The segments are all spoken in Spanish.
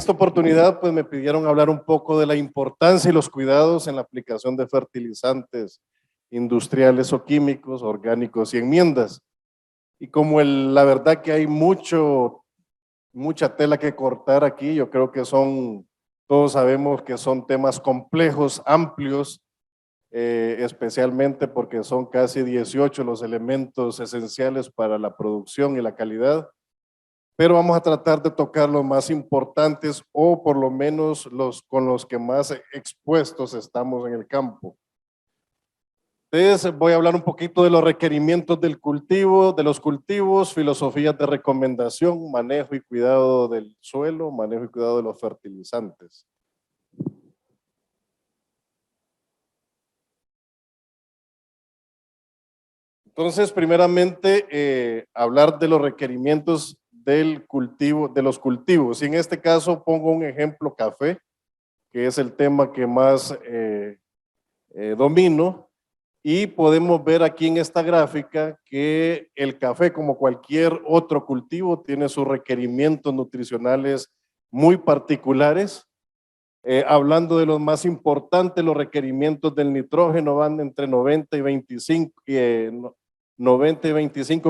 esta oportunidad pues me pidieron hablar un poco de la importancia y los cuidados en la aplicación de fertilizantes industriales o químicos, orgánicos y enmiendas. Y como la verdad que hay mucha tela que cortar aquí, yo creo que todos sabemos que son temas complejos, amplios, especialmente porque son casi 18 los elementos esenciales para la producción y la calidad, pero vamos a tratar de tocar los más importantes o por lo menos los con los que más expuestos estamos en el campo. Entonces voy a hablar un poquito de los requerimientos del cultivo, de los cultivos, filosofías de recomendación, manejo y cuidado del suelo, manejo y cuidado de los fertilizantes. Entonces, primeramente, hablar de los requerimientos del cultivo, de los cultivos. Y en este caso pongo un ejemplo café, que es el tema que más domino. Y podemos ver aquí en esta gráfica que el café, como cualquier otro cultivo, tiene sus requerimientos nutricionales muy particulares. Hablando de los más importantes, los requerimientos del nitrógeno van entre 90 y 25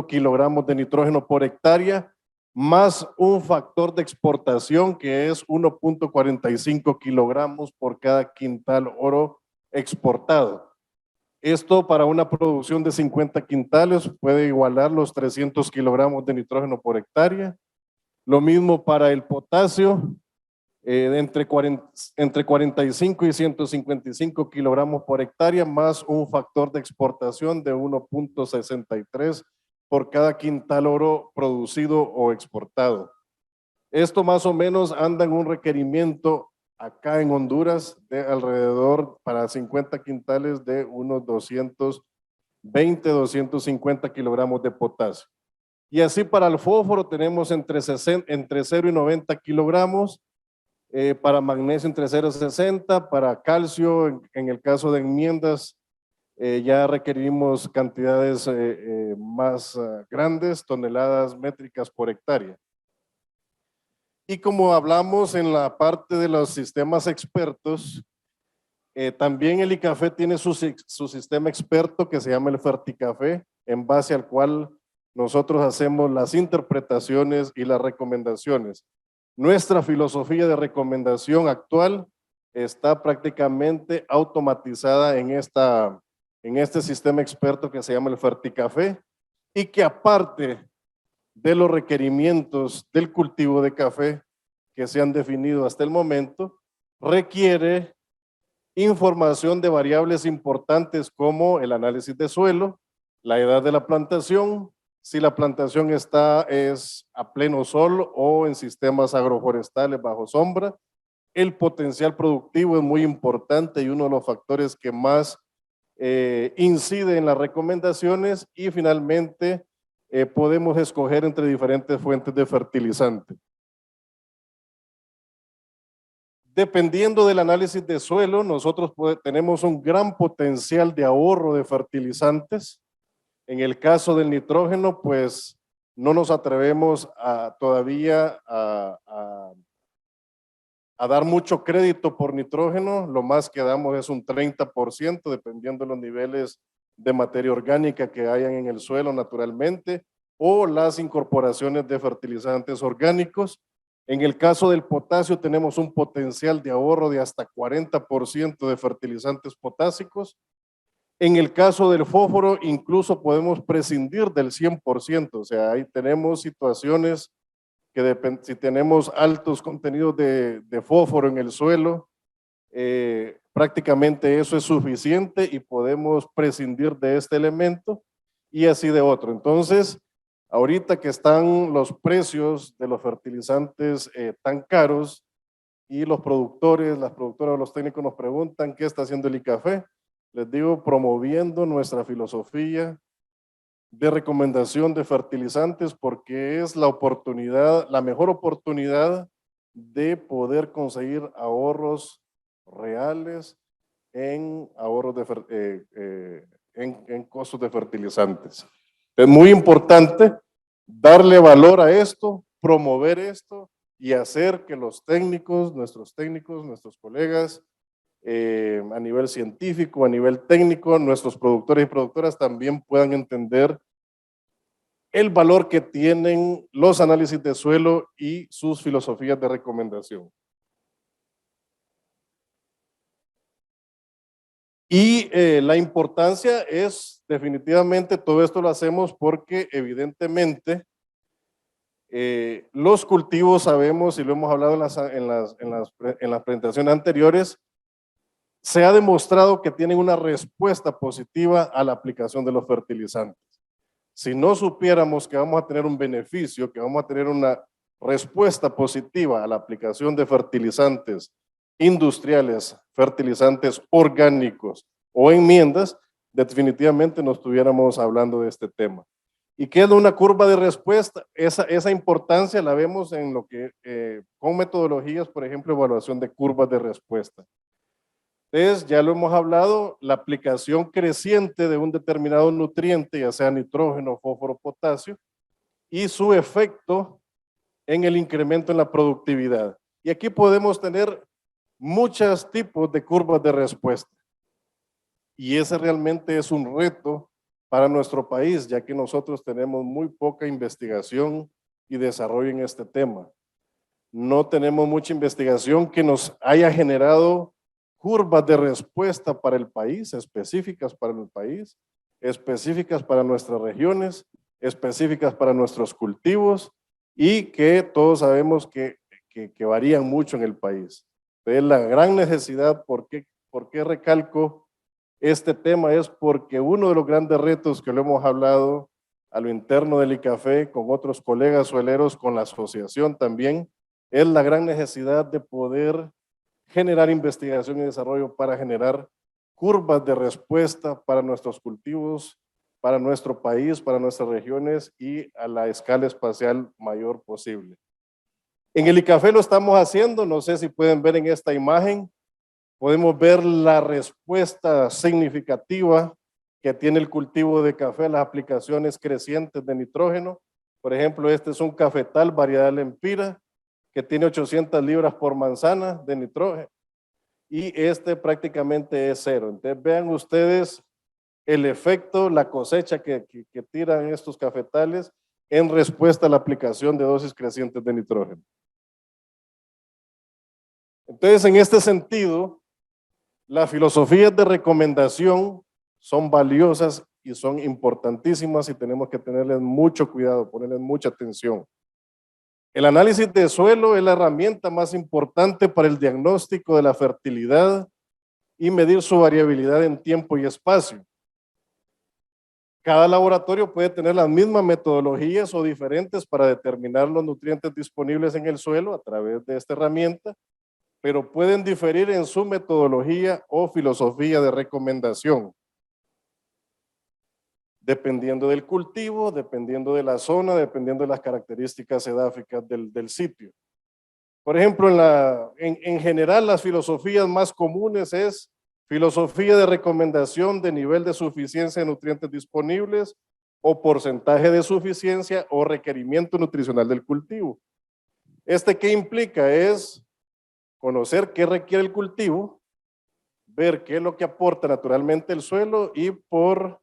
kilogramos de nitrógeno por hectárea, más un factor de exportación que es 1.45 kilogramos por cada quintal oro exportado. Esto para una producción de 50 quintales puede igualar los 300 kilogramos de nitrógeno por hectárea. Lo mismo para el potasio, entre 45 y 155 kilogramos por hectárea, más un factor de exportación de 1.63 por cada quintal oro producido o exportado. Esto más o menos anda en un requerimiento acá en Honduras de alrededor para 50 quintales de unos 250 kilogramos de potasio. Y así para el fósforo tenemos entre 0 y 90 kilogramos, para magnesio entre 0 y 60, para calcio en el caso de enmiendas ya requerimos cantidades más grandes, toneladas métricas por hectárea. Y como hablamos en la parte de los sistemas expertos, también el ICAFE tiene su sistema experto que se llama el Ferticafé, en base al cual nosotros hacemos las interpretaciones y las recomendaciones. Nuestra filosofía de recomendación actual está prácticamente automatizada en este sistema experto que se llama el Ferticafé y que aparte de los requerimientos del cultivo de café que se han definido hasta el momento, requiere información de variables importantes como el análisis de suelo, la edad de la plantación, si la plantación es a pleno sol o en sistemas agroforestales bajo sombra. El potencial productivo es muy importante y uno de los factores que más incide en las recomendaciones, y finalmente podemos escoger entre diferentes fuentes de fertilizante. Dependiendo del análisis de suelo, nosotros tenemos un gran potencial de ahorro de fertilizantes. En el caso del nitrógeno, pues no nos atrevemos todavía a dar mucho crédito por nitrógeno. Lo más que damos es un 30%, dependiendo de los niveles de materia orgánica que hayan en el suelo naturalmente, o las incorporaciones de fertilizantes orgánicos. En el caso del potasio tenemos un potencial de ahorro de hasta 40% de fertilizantes potásicos. En el caso del fósforo incluso podemos prescindir del 100%, o sea, ahí tenemos situaciones que si tenemos altos contenidos de fósforo en el suelo, prácticamente eso es suficiente y podemos prescindir de este elemento y así de otro. Entonces, ahorita que están los precios de los fertilizantes tan caros y las productoras, los técnicos nos preguntan qué está haciendo el ICAFE, les digo, promoviendo nuestra filosofía de recomendación de fertilizantes, porque es la mejor oportunidad de poder conseguir ahorros reales en en costos de fertilizantes. Es muy importante darle valor a esto, promover esto y hacer que los técnicos, nuestros colegas, a nivel científico, a nivel técnico, nuestros productores y productoras también puedan entender el valor que tienen los análisis de suelo y sus filosofías de recomendación. Y la importancia es definitivamente, todo esto lo hacemos porque evidentemente los cultivos sabemos, y lo hemos hablado en las presentaciones anteriores, se ha demostrado que tienen una respuesta positiva a la aplicación de los fertilizantes. Si no supiéramos que vamos a tener un beneficio, que vamos a tener una respuesta positiva a la aplicación de fertilizantes industriales, fertilizantes orgánicos o enmiendas, definitivamente no estuviéramos hablando de este tema. ¿Y qué es una curva de respuesta? Esa importancia la vemos en lo que, con metodologías, por ejemplo, evaluación de curvas de respuesta. Entonces, ya lo hemos hablado, la aplicación creciente de un determinado nutriente, ya sea nitrógeno, fósforo, potasio, y su efecto en el incremento en la productividad. Y aquí podemos tener muchos tipos de curvas de respuesta. Y ese realmente es un reto para nuestro país, ya que nosotros tenemos muy poca investigación y desarrollo en este tema. No tenemos mucha investigación que nos haya generado curvas de respuesta para el país, específicas para el país, específicas para nuestras regiones, específicas para nuestros cultivos y que todos sabemos que varían mucho en el país. Entonces, la gran necesidad, ¿por qué recalco este tema? Es porque uno de los grandes retos que lo hemos hablado a lo interno del ICAFE con otros colegas sueleros, con la asociación también, es la gran necesidad de poder generar investigación y desarrollo para generar curvas de respuesta para nuestros cultivos, para nuestro país, para nuestras regiones y a la escala espacial mayor posible. En el ICAFE lo estamos haciendo, no sé si pueden ver en esta imagen, podemos ver la respuesta significativa que tiene el cultivo de café, las aplicaciones crecientes de nitrógeno. Por ejemplo, este es un cafetal variedad Lempira, que tiene 800 libras por manzana de nitrógeno y este prácticamente es cero. Entonces vean ustedes el efecto, la cosecha que tiran estos cafetales en respuesta a la aplicación de dosis crecientes de nitrógeno. Entonces, en este sentido, las filosofías de recomendación son valiosas y son importantísimas y tenemos que tenerles mucho cuidado, ponerles mucha atención. El análisis de suelo es la herramienta más importante para el diagnóstico de la fertilidad y medir su variabilidad en tiempo y espacio. Cada laboratorio puede tener las mismas metodologías o diferentes para determinar los nutrientes disponibles en el suelo a través de esta herramienta, pero pueden diferir en su metodología o filosofía de recomendación, dependiendo del cultivo, dependiendo de la zona, dependiendo de las características edáficas del sitio. Por ejemplo, en general las filosofías más comunes es filosofía de recomendación de nivel de suficiencia de nutrientes disponibles o porcentaje de suficiencia o requerimiento nutricional del cultivo. ¿Qué implica? Es conocer qué requiere el cultivo, ver qué es lo que aporta naturalmente el suelo y por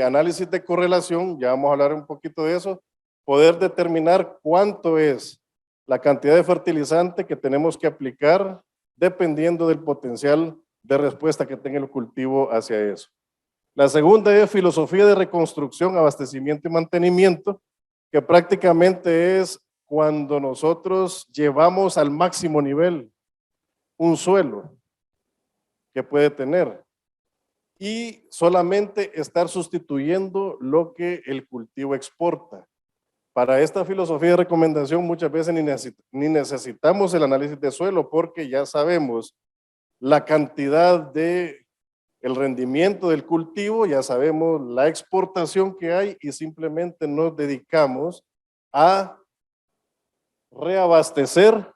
análisis de correlación, ya vamos a hablar un poquito de eso, poder determinar cuánto es la cantidad de fertilizante que tenemos que aplicar dependiendo del potencial de respuesta que tenga el cultivo hacia eso. La segunda es filosofía de reconstrucción, abastecimiento y mantenimiento, que prácticamente es cuando nosotros llevamos al máximo nivel un suelo que puede tener y solamente estar sustituyendo lo que el cultivo exporta. Para esta filosofía de recomendación muchas veces ni necesitamos el análisis de suelo porque ya sabemos la cantidad de el rendimiento del cultivo, ya sabemos la exportación que hay y simplemente nos dedicamos a reabastecer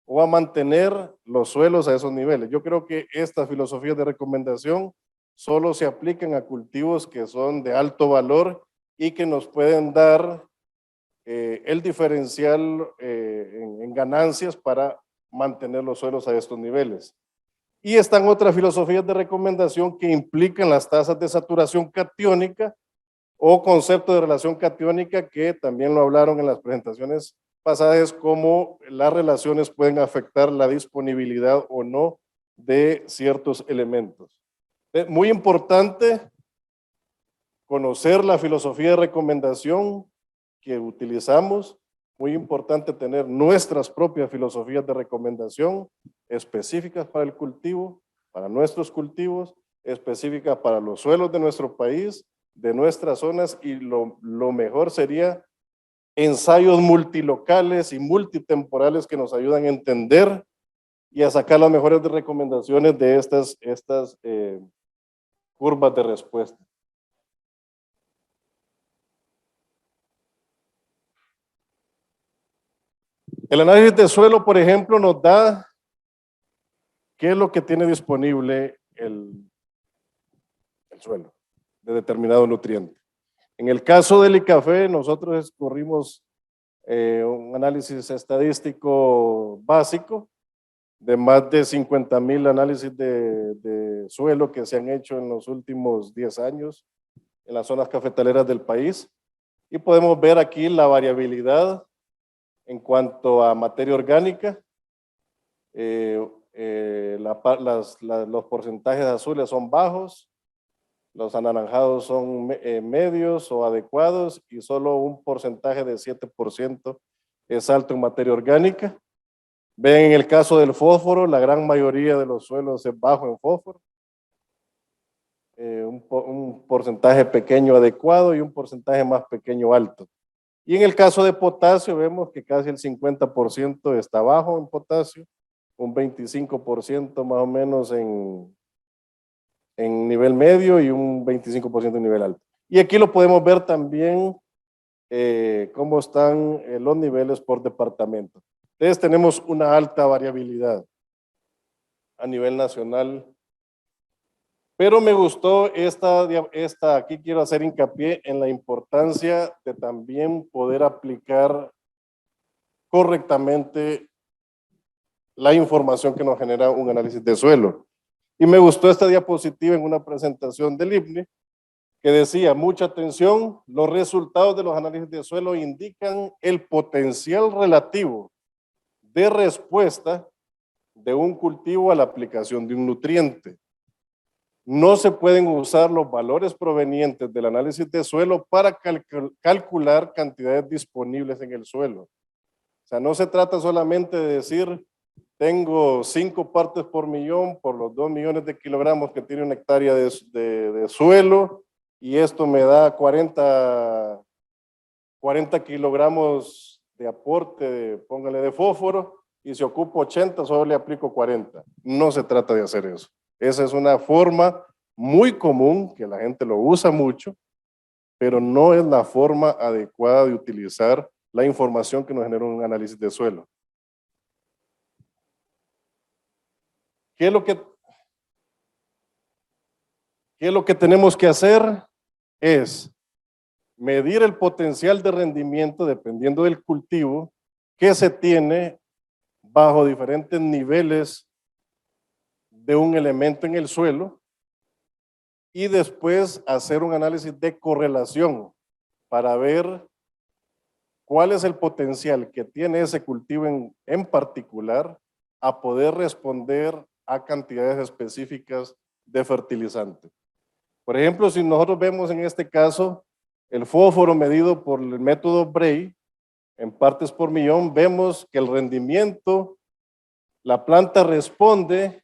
o a mantener los suelos a esos niveles. Yo creo que estas filosofías de recomendación solo se aplican a cultivos que son de alto valor y que nos pueden dar el diferencial en ganancias para mantener los suelos a estos niveles. Y están otras filosofías de recomendación que implican las tasas de saturación catiónica o concepto de relación catiónica, que también lo hablaron en las presentaciones pasadas, cómo las relaciones pueden afectar la disponibilidad o no de ciertos elementos. Es muy importante conocer la filosofía de recomendación que utilizamos, muy importante tener nuestras propias filosofías de recomendación específicas para el cultivo, para nuestros cultivos, específicas para los suelos de nuestro país, de nuestras zonas, y lo mejor sería ensayos multilocales y multitemporales que nos ayudan a entender y a sacar las mejores recomendaciones de estas curvas de respuesta. El análisis de suelo, por ejemplo, nos da qué es lo que tiene disponible el suelo de determinado nutriente. En el caso del ICAFE, nosotros escurrimos un análisis estadístico básico de más de 50,000 análisis de suelo que se han hecho en los últimos 10 años en las zonas cafetaleras del país. Y podemos ver aquí la variabilidad en cuanto a materia orgánica. Los porcentajes azules son bajos, los anaranjados son medios o adecuados, y solo un porcentaje de 7% es alto en materia orgánica. Ven, en el caso del fósforo, la gran mayoría de los suelos es bajo en fósforo. Un porcentaje pequeño adecuado y un porcentaje más pequeño alto. Y en el caso de potasio vemos que casi el 50% está bajo en potasio, un 25% más o menos en nivel medio y un 25% en nivel alto. Y aquí lo podemos ver también cómo están los niveles por departamento. Entonces tenemos una alta variabilidad a nivel nacional. Pero me gustó esta, aquí quiero hacer hincapié en la importancia de también poder aplicar correctamente la información que nos genera un análisis de suelo. Y me gustó esta diapositiva en una presentación del IPNE que decía: mucha atención, los resultados de los análisis de suelo indican el potencial relativo de respuesta de un cultivo a la aplicación de un nutriente. No se pueden usar los valores provenientes del análisis de suelo para calcular cantidades disponibles en el suelo. O sea, no se trata solamente de decir, tengo 5 partes por millón por los 2 millones de kilogramos que tiene una hectárea de suelo, y esto me da 40 kilogramos de aporte, póngale, de fósforo, y si ocupo 80, solo le aplico 40. No se trata de hacer eso. Esa es una forma muy común que la gente lo usa mucho, pero no es la forma adecuada de utilizar la información que nos genera un análisis de suelo. ¿Qué es lo que tenemos que hacer? Es medir el potencial de rendimiento dependiendo del cultivo que se tiene bajo diferentes niveles de un elemento en el suelo, y después hacer un análisis de correlación para ver cuál es el potencial que tiene ese cultivo en particular a poder responder a cantidades específicas de fertilizante. Por ejemplo, si nosotros vemos en este caso el fósforo medido por el método Bray en partes por millón, vemos que el rendimiento, la planta responde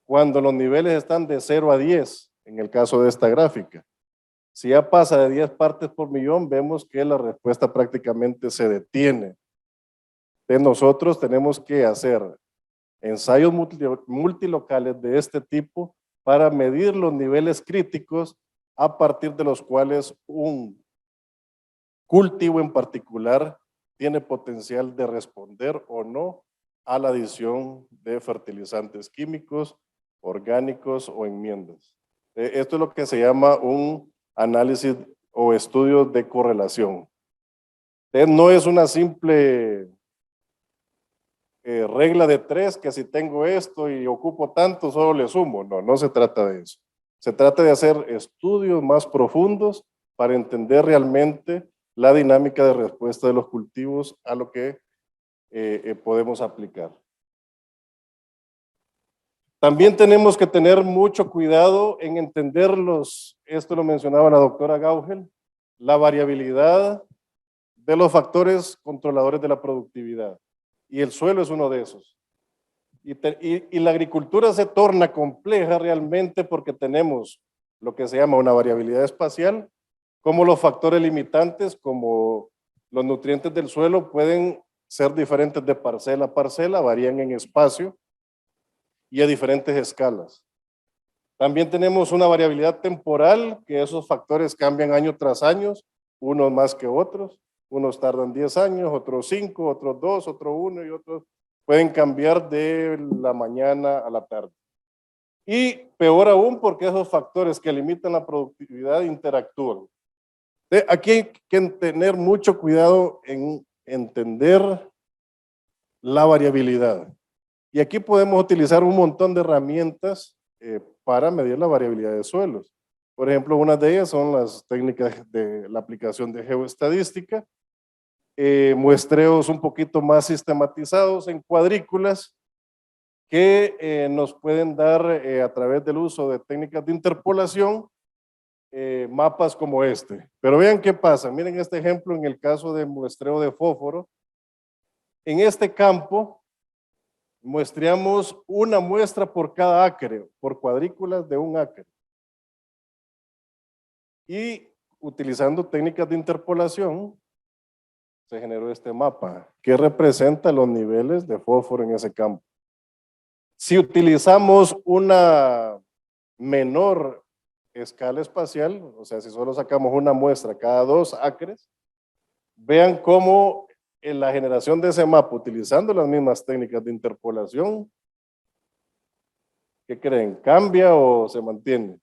cuando los niveles están de 0 a 10, en el caso de esta gráfica. Si ya pasa de 10 partes por millón, vemos que la respuesta prácticamente se detiene. Entonces nosotros tenemos que hacer ensayos multilocales de este tipo para medir los niveles críticos a partir de los cuales un cultivo en particular tiene potencial de responder o no a la adición de fertilizantes químicos, orgánicos o enmiendas. Esto es lo que se llama un análisis o estudio de correlación. Entonces, no es una simple regla de 3, que si tengo esto y ocupo tanto, solo le sumo. No, no se trata de eso. Se trata de hacer estudios más profundos para entender realmente la dinámica de respuesta de los cultivos a lo que podemos aplicar. También tenemos que tener mucho cuidado en entender esto lo mencionaba la doctora Gaugel, la variabilidad de los factores controladores de la productividad. Y el suelo es uno de esos. Y la agricultura se torna compleja realmente porque tenemos lo que se llama una variabilidad espacial, como los factores limitantes, como los nutrientes del suelo pueden ser diferentes de parcela a parcela, varían en espacio y a diferentes escalas. También tenemos una variabilidad temporal, que esos factores cambian año tras año, unos más que otros. Unos tardan 10 años, otros 5, otros 2, otros 1 y otros pueden cambiar de la mañana a la tarde. Y peor aún porque esos factores que limitan la productividad interactúan. Aquí hay que tener mucho cuidado en entender la variabilidad. Y aquí podemos utilizar un montón de herramientas para medir la variabilidad de suelos. Por ejemplo, una de ellas son las técnicas de la aplicación de geoestadística, muestreos un poquito más sistematizados en cuadrículas que nos pueden dar a través del uso de técnicas de interpolación mapas como este. Pero vean qué pasa, miren este ejemplo en el caso de muestreo de fósforo. En este campo muestreamos una muestra por cada acre, por cuadrículas de un acre. Y utilizando técnicas de interpolación, se generó este mapa que representa los niveles de fósforo en ese campo. Si utilizamos una menor escala espacial, o sea, si solo sacamos una muestra cada 2 acres, vean cómo en la generación de ese mapa, utilizando las mismas técnicas de interpolación, ¿qué creen? ¿Cambia o se mantiene?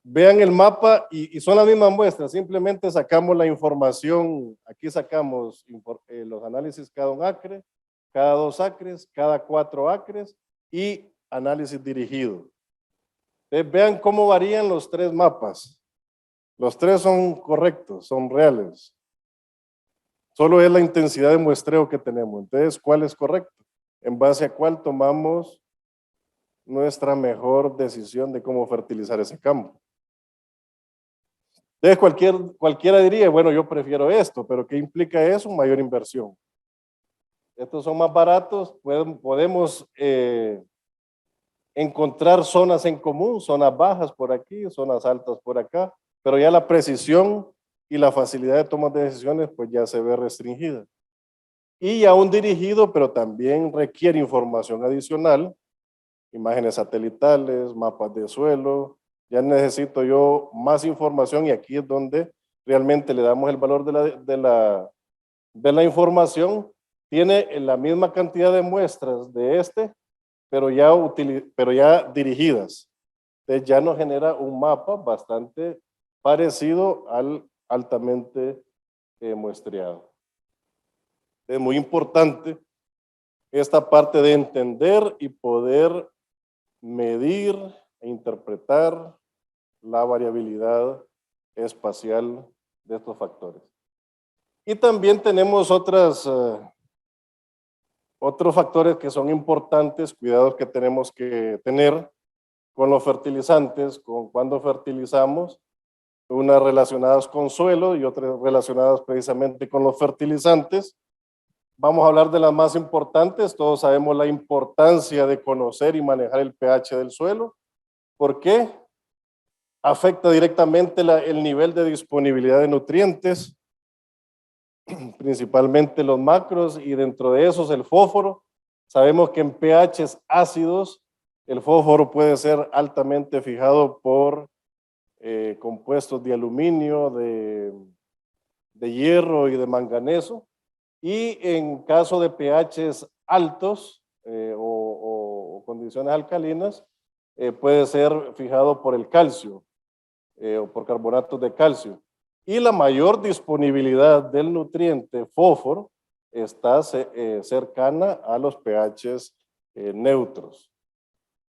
Vean el mapa y son las mismas muestras, simplemente sacamos la información, aquí sacamos los análisis cada 1 acre, cada 2 acres, cada 4 acres y análisis dirigido. Entonces, vean cómo varían los 3 mapas. Los 3 son correctos, son reales. Solo es la intensidad de muestreo que tenemos. Entonces, ¿cuál es correcto? En base a cuál tomamos nuestra mejor decisión de cómo fertilizar ese campo. Entonces, cualquiera diría, bueno, yo prefiero esto, pero ¿qué implica eso? Mayor inversión. Estos son más baratos, podemos encontrar zonas en común, zonas bajas por aquí, zonas altas por acá, pero ya la precisión y la facilidad de toma de decisiones pues ya se ve restringida. Y aún dirigido, pero también requiere información adicional, imágenes satelitales, mapas de suelo, ya necesito yo más información y aquí es donde realmente le damos el valor de la información. Tiene la misma cantidad de muestras de pero ya dirigidas. Entonces ya nos genera un mapa bastante parecido al altamente muestreado. Es muy importante esta parte de entender y poder medir e interpretar la variabilidad espacial de estos factores. Y también tenemos otros factores que son importantes, cuidados que tenemos que tener con los fertilizantes, con cuando fertilizamos, unas relacionadas con suelo y otras relacionadas precisamente con los fertilizantes. Vamos a hablar de las más importantes. Todos sabemos la importancia de conocer y manejar el pH del suelo. ¿Por qué? Afecta directamente el nivel de disponibilidad de nutrientes, principalmente los macros, y dentro de esos el fósforo. Sabemos que en pHs ácidos el fósforo puede ser altamente fijado por compuestos de aluminio, de hierro y de manganeso. Y en caso de pHs altos o condiciones alcalinas, puede ser fijado por el calcio o por carbonatos de calcio. y la mayor disponibilidad del nutriente fósforo está cercana a los pHs neutros.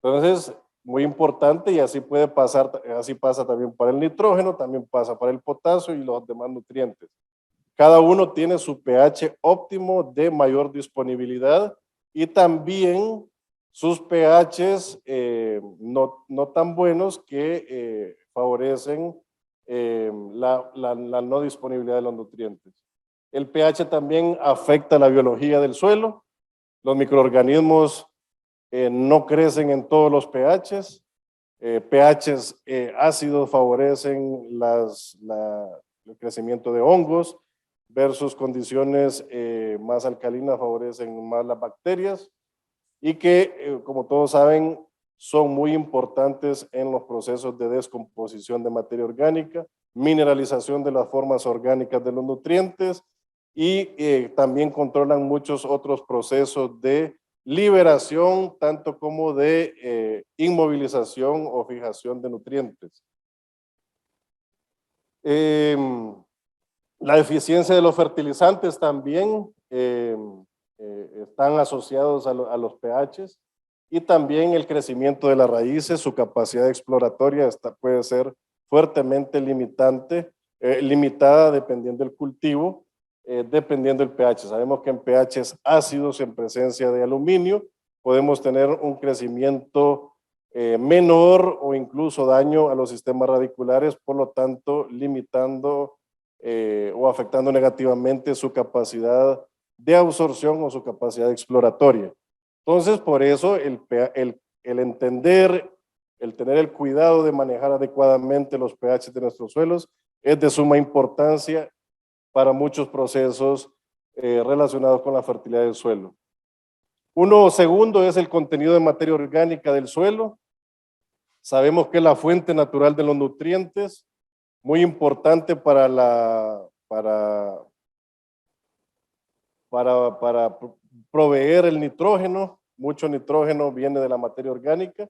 Entonces, muy importante, y así puede pasar, así pasa también para el nitrógeno, también pasa para el potasio y los demás nutrientes. Cada uno tiene su pH óptimo de mayor disponibilidad y también sus pHs no tan buenos que favorecen la no disponibilidad de los nutrientes. El pH también afecta la biología del suelo. Los microorganismos no crecen en todos los pHs. pHs ácidos favorecen el crecimiento de hongos versus condiciones más alcalinas favorecen más las bacterias y que, como todos saben, son muy importantes en los procesos de descomposición de materia orgánica, mineralización de las formas orgánicas de los nutrientes y también controlan muchos otros procesos de liberación, tanto como de inmovilización o fijación de nutrientes. La eficiencia de los fertilizantes también están asociados a los pHs y también el crecimiento de las raíces, su capacidad exploratoria puede ser fuertemente limitada dependiendo del cultivo, dependiendo del pH. Sabemos que en pHs ácidos en presencia de aluminio podemos tener un crecimiento menor o incluso daño a los sistemas radiculares, por lo tanto limitando o afectando negativamente su capacidad de absorción o su capacidad exploratoria. Entonces, por eso el entender, el tener el cuidado de manejar adecuadamente los pH de nuestros suelos es de suma importancia para muchos procesos relacionados con la fertilidad del suelo. Uno segundo es el contenido de materia orgánica del suelo. Sabemos que es la fuente natural de los nutrientes, muy importante para proveer el nitrógeno. Mucho nitrógeno viene de la materia orgánica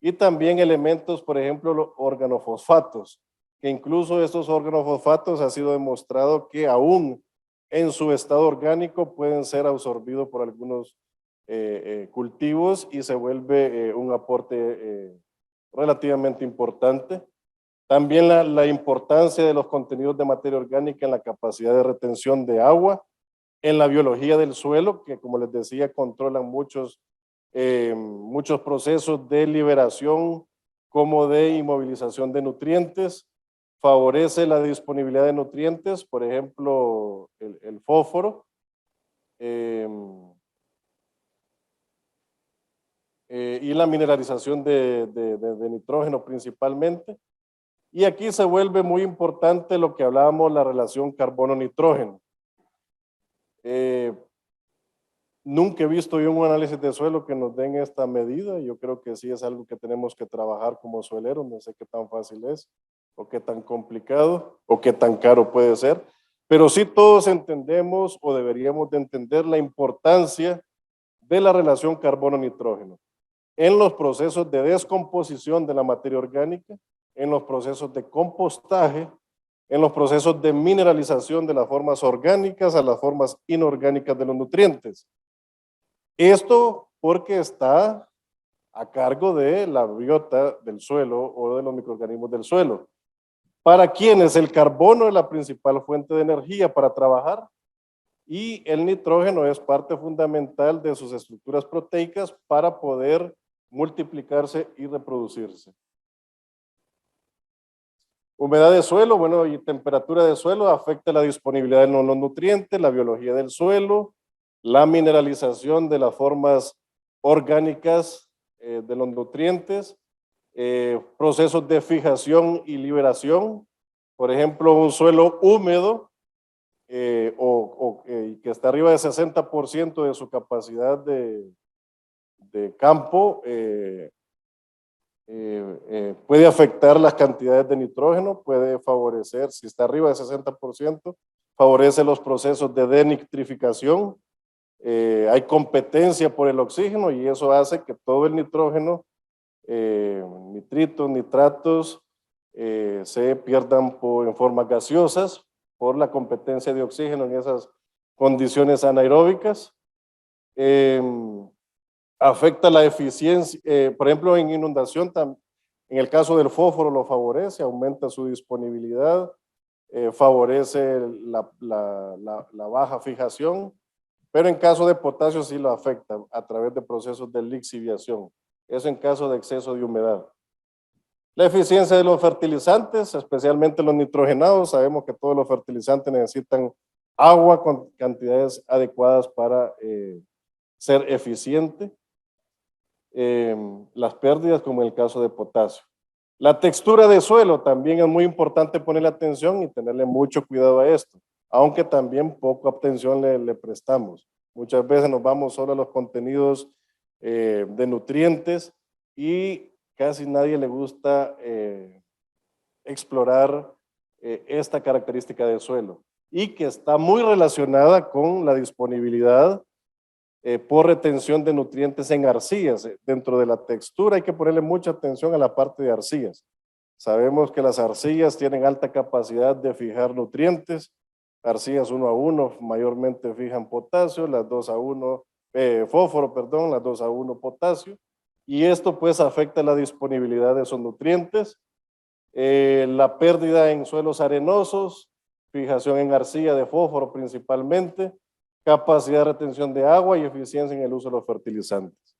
y también elementos, por ejemplo, los organofosfatos, que incluso estos organofosfatos ha sido demostrado que aún en su estado orgánico pueden ser absorbidos por algunos cultivos y se vuelve un aporte relativamente importante. También la importancia de los contenidos de materia orgánica en la capacidad de retención de agua, en la biología del suelo, que como les decía, controlan muchos procesos de liberación como de inmovilización de nutrientes, favorece la disponibilidad de nutrientes, por ejemplo, el fósforo, y la mineralización de nitrógeno principalmente. Y aquí se vuelve muy importante lo que hablábamos, la relación carbono-nitrógeno. Nunca he visto yo un análisis de suelo que nos den esta medida. Yo creo que sí es algo que tenemos que trabajar como sueleros. No sé qué tan fácil es, o qué tan complicado, o qué tan caro puede ser. Pero sí todos entendemos o deberíamos de entender la importancia de la relación carbono-nitrógeno en los procesos de descomposición de la materia orgánica, en los procesos de compostaje, en los procesos de mineralización de las formas orgánicas a las formas inorgánicas de los nutrientes. Esto porque está a cargo de la biota del suelo o de los microorganismos del suelo, para quienes el carbono es la principal fuente de energía para trabajar y el nitrógeno es parte fundamental de sus estructuras proteicas para poder multiplicarse y reproducirse. Humedad de suelo, bueno, y temperatura de suelo afecta la disponibilidad de los nutrientes, la biología del suelo, la mineralización de las formas orgánicas de los nutrientes, procesos de fijación y liberación. Por ejemplo, un suelo húmedo que está arriba de 60% de su capacidad de campo, puede afectar las cantidades de nitrógeno, puede favorecer, si está arriba de 60%, favorece los procesos de denitrificación. Hay competencia por el oxígeno y eso hace que todo el nitrógeno, nitritos, nitratos, se pierdan en formas gaseosas por la competencia de oxígeno en esas condiciones anaeróbicas. Afecta la eficiencia, por ejemplo, en inundación, en el caso del fósforo lo favorece, aumenta su disponibilidad, favorece la baja fijación, pero en caso de potasio sí lo afecta a través de procesos de lixiviación, eso en caso de exceso de humedad. La eficiencia de los fertilizantes, especialmente los nitrogenados, sabemos que todos los fertilizantes necesitan agua con cantidades adecuadas para ser eficiente. Las pérdidas, como en el caso de potasio. La textura de suelo también es muy importante ponerle atención y tenerle mucho cuidado a esto, aunque también poca atención le prestamos. Muchas veces nos vamos solo a los contenidos de nutrientes y casi nadie le gusta explorar esta característica del suelo y que está muy relacionada con la disponibilidad por retención de nutrientes en arcillas. Dentro de la textura hay que ponerle mucha atención a la parte de arcillas. Sabemos que las arcillas tienen alta capacidad de fijar nutrientes, arcillas 1 a 1 mayormente fijan potasio, las 2 a 1, fósforo, perdón, las 2 a 1 potasio, y esto pues afecta la disponibilidad de esos nutrientes, la pérdida en suelos arenosos, fijación en arcilla de fósforo principalmente, capacidad de retención de agua y eficiencia en el uso de los fertilizantes.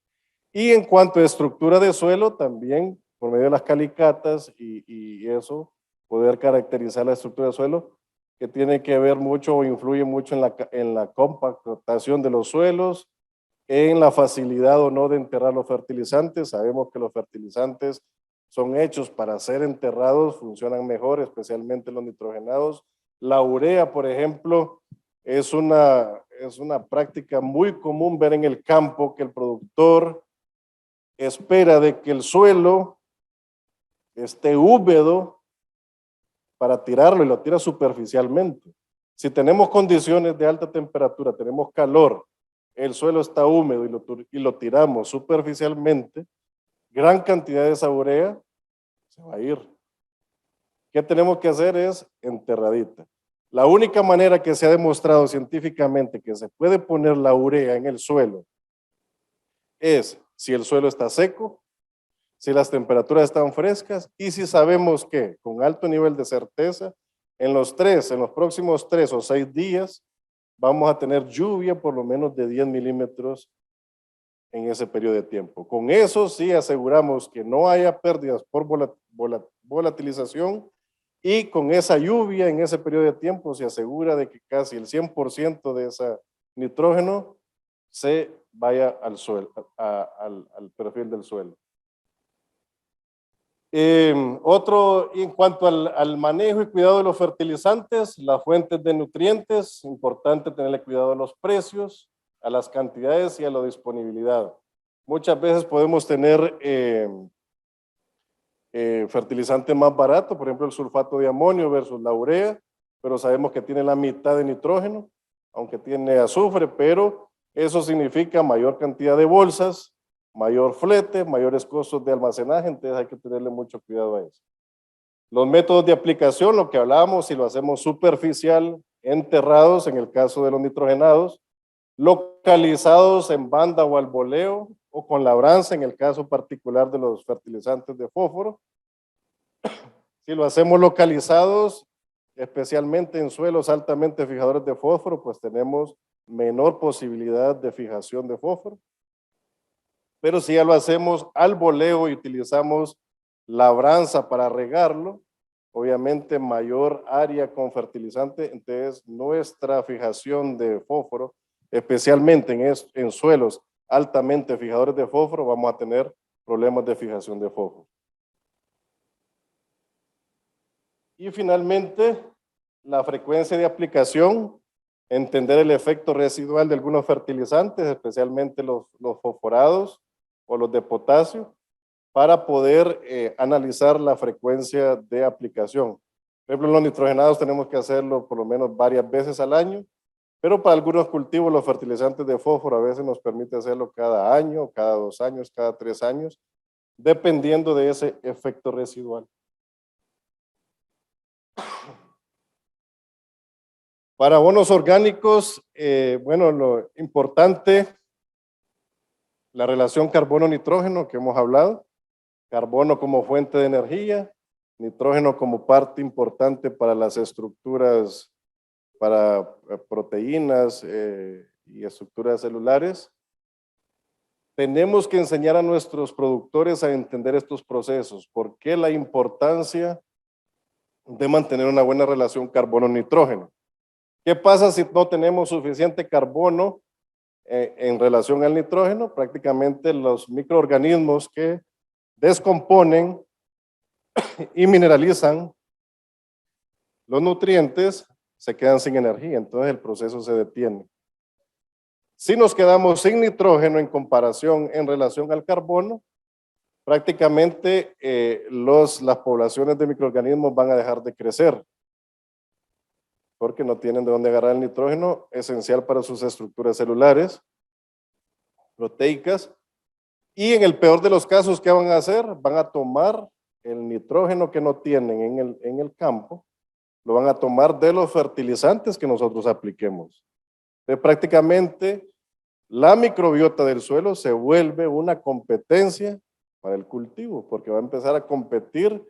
Y en cuanto a estructura de suelo, también por medio de las calicatas y eso, poder caracterizar la estructura de suelo, que tiene que ver mucho o influye mucho en la compactación de los suelos, en la facilidad o no de enterrar los fertilizantes. Sabemos que los fertilizantes son hechos para ser enterrados, funcionan mejor, especialmente los nitrogenados. La urea, por ejemplo, es una práctica muy común ver en el campo que el productor espera de que el suelo esté húmedo para tirarlo y lo tira superficialmente. Si tenemos condiciones de alta temperatura, tenemos calor, el suelo está húmedo y lo tiramos superficialmente, gran cantidad de esa urea se va a ir. ¿Qué tenemos que hacer? Es enterradita. La única manera que se ha demostrado científicamente que se puede poner la urea en el suelo es si el suelo está seco, si las temperaturas están frescas y si sabemos que con alto nivel de certeza en los próximos 3 o 6 días vamos a tener lluvia por lo menos de 10 milímetros en ese periodo de tiempo. Con eso sí aseguramos que no haya pérdidas por volatilización y con esa lluvia en ese periodo de tiempo se asegura de que casi el 100% de ese nitrógeno se vaya al suelo, al perfil del suelo. Otro, en cuanto al manejo y cuidado de los fertilizantes, las fuentes de nutrientes, importante tenerle cuidado a los precios, a las cantidades y a la disponibilidad. Muchas veces podemos tener fertilizante más barato, por ejemplo el sulfato de amonio versus la urea, pero sabemos que tiene la mitad de nitrógeno, aunque tiene azufre, pero eso significa mayor cantidad de bolsas, mayor flete, mayores costos de almacenaje, entonces hay que tenerle mucho cuidado a eso. Los métodos de aplicación, lo que hablábamos, si lo hacemos superficial, enterrados en el caso de los nitrogenados, localizados en banda o al voleo o con labranza en el caso particular de los fertilizantes de fósforo. Si lo hacemos localizados, especialmente en suelos altamente fijadores de fósforo, pues tenemos menor posibilidad de fijación de fósforo. Pero si ya lo hacemos al voleo y utilizamos labranza para regarlo, obviamente mayor área con fertilizante, entonces nuestra fijación de fósforo, especialmente en suelos altamente fijadores de fósforo, vamos a tener problemas de fijación de fósforo. Y finalmente, la frecuencia de aplicación, entender el efecto residual de algunos fertilizantes, especialmente los fosforados o los de potasio, para poder analizar la frecuencia de aplicación. Por ejemplo, en los nitrogenados tenemos que hacerlo por lo menos varias veces al año, pero para algunos cultivos los fertilizantes de fósforo a veces nos permite hacerlo cada año, cada 2 años, cada 3 años, dependiendo de ese efecto residual. Para abonos orgánicos, bueno, lo importante, la relación carbono-nitrógeno que hemos hablado, carbono como fuente de energía, nitrógeno como parte importante para las estructuras, para proteínas y estructuras celulares. Tenemos que enseñar a nuestros productores a entender estos procesos. ¿Por qué la importancia de mantener una buena relación carbono-nitrógeno? ¿Qué pasa si no tenemos suficiente carbono en relación al nitrógeno? Prácticamente los microorganismos que descomponen y mineralizan los nutrientes se quedan sin energía, entonces el proceso se detiene. Si nos quedamos sin nitrógeno en comparación en relación al carbono, prácticamente las poblaciones de microorganismos van a dejar de crecer porque no tienen de dónde agarrar el nitrógeno esencial para sus estructuras celulares, proteicas, y en el peor de los casos, ¿qué van a hacer? Van a tomar el nitrógeno que no tienen en el campo, lo van a tomar de los fertilizantes que nosotros apliquemos. Entonces, prácticamente la microbiota del suelo se vuelve una competencia para el cultivo, porque va a empezar a competir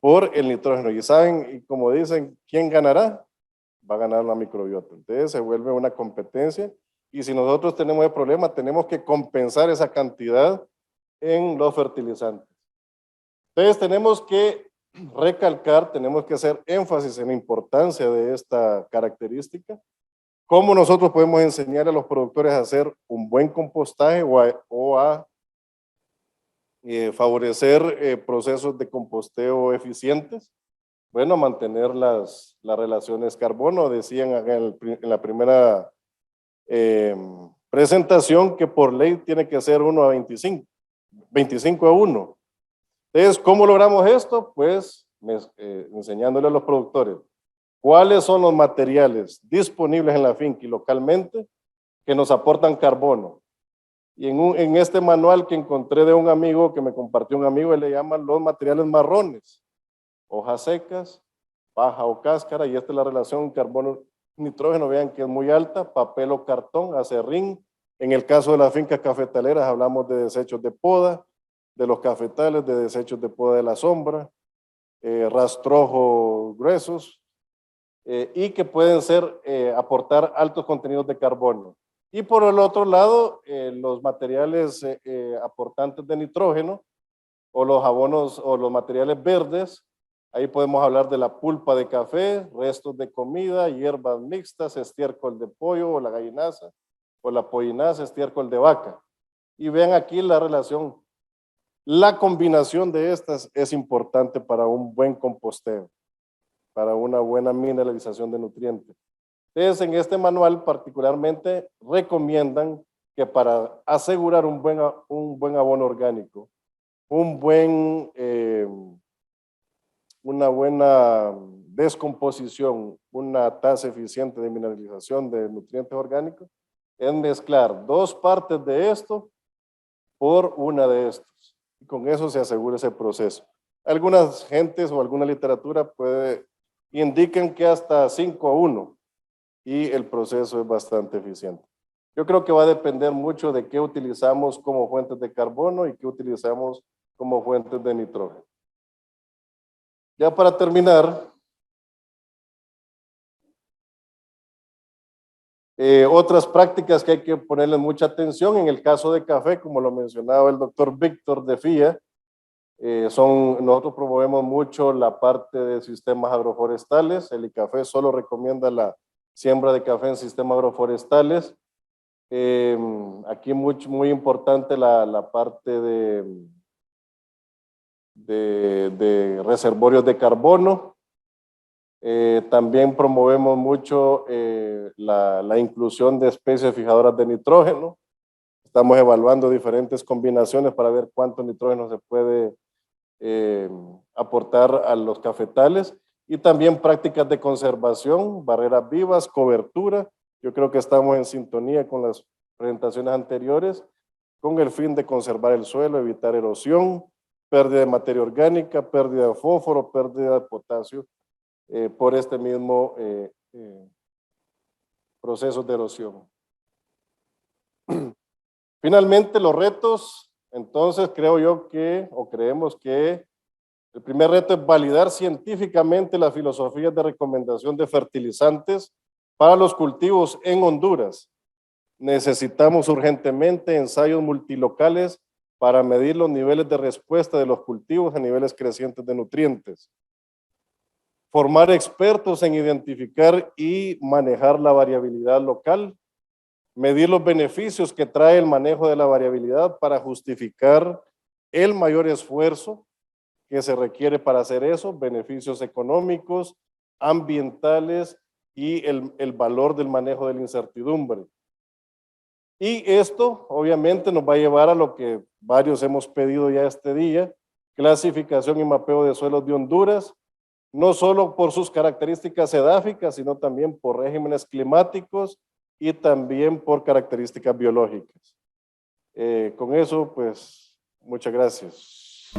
por el nitrógeno. Y saben, y como dicen, ¿quién ganará? Va a ganar la microbiota. Entonces se vuelve una competencia y si nosotros tenemos el problema, tenemos que compensar esa cantidad en los fertilizantes. Entonces tenemos que recalcar, tenemos que hacer énfasis en la importancia de esta característica. ¿Cómo nosotros podemos enseñar a los productores a hacer un buen compostaje o a favorecer procesos de composteo eficientes? Bueno, mantener las relaciones carbono. Decían en la primera presentación que por ley tiene que ser 1 a 25, 25 a 1. Entonces, ¿cómo logramos esto? Pues enseñándole a los productores cuáles son los materiales disponibles en la finca y localmente que nos aportan carbono. Y en este manual que encontré de un amigo, que me compartió un amigo, él le llama los materiales marrones, hojas secas, paja o cáscara, y esta es la relación carbono-nitrógeno, vean que es muy alta, papel o cartón, acerrín. En el caso de las fincas cafetaleras hablamos de desechos de poda, de los cafetales, de desechos de poda de la sombra, rastrojos gruesos, y que pueden aportar altos contenidos de carbono. Y por el otro lado, los materiales aportantes de nitrógeno o los abonos o los materiales verdes, ahí podemos hablar de la pulpa de café, restos de comida, hierbas mixtas, estiércol de pollo o la gallinaza, o la pollinaza, estiércol de vaca. Y vean aquí la relación. La combinación de estas es importante para un buen composteo, para una buena mineralización de nutrientes. Entonces, en este manual particularmente recomiendan que para asegurar un buen abono orgánico, una buena descomposición, una tasa eficiente de mineralización de nutrientes orgánicos, es mezclar 2 partes de esto por una de estos. Y con eso se asegura ese proceso. Algunas gentes o alguna literatura indican que hasta 5 a 1 y el proceso es bastante eficiente. Yo creo que va a depender mucho de qué utilizamos como fuentes de carbono y qué utilizamos como fuentes de nitrógeno. Ya para terminar, otras prácticas que hay que ponerle mucha atención en el caso de café, como lo mencionaba el doctor Víctor de FIA, nosotros promovemos mucho la parte de sistemas agroforestales. El ICAFE solo recomienda la siembra de café en sistemas agroforestales. Aquí muy importante la parte de reservorios de carbono. También promovemos mucho la inclusión de especies fijadoras de nitrógeno. Estamos evaluando diferentes combinaciones para ver cuánto nitrógeno se puede aportar a los cafetales, y también prácticas de conservación, barreras vivas, cobertura. Yo creo que estamos en sintonía con las presentaciones anteriores, con el fin de conservar el suelo, evitar erosión, pérdida de materia orgánica, pérdida de fósforo, pérdida de potasio, por este mismo procesos de erosión. Finalmente, los retos, entonces creo yo que, o creemos que el primer reto es validar científicamente las filosofías de recomendación de fertilizantes para los cultivos en Honduras. Necesitamos urgentemente ensayos multilocales para medir los niveles de respuesta de los cultivos a niveles crecientes de nutrientes. Formar expertos en identificar y manejar la variabilidad local. Medir los beneficios que trae el manejo de la variabilidad para justificar el mayor esfuerzo que se requiere para hacer eso, beneficios económicos, ambientales y el valor del manejo de la incertidumbre. Y esto obviamente nos va a llevar a lo que varios hemos pedido ya este día, clasificación y mapeo de suelos de Honduras, no solo por sus características edáficas, sino también por regímenes climáticos y también por características biológicas. Con eso, pues, muchas gracias.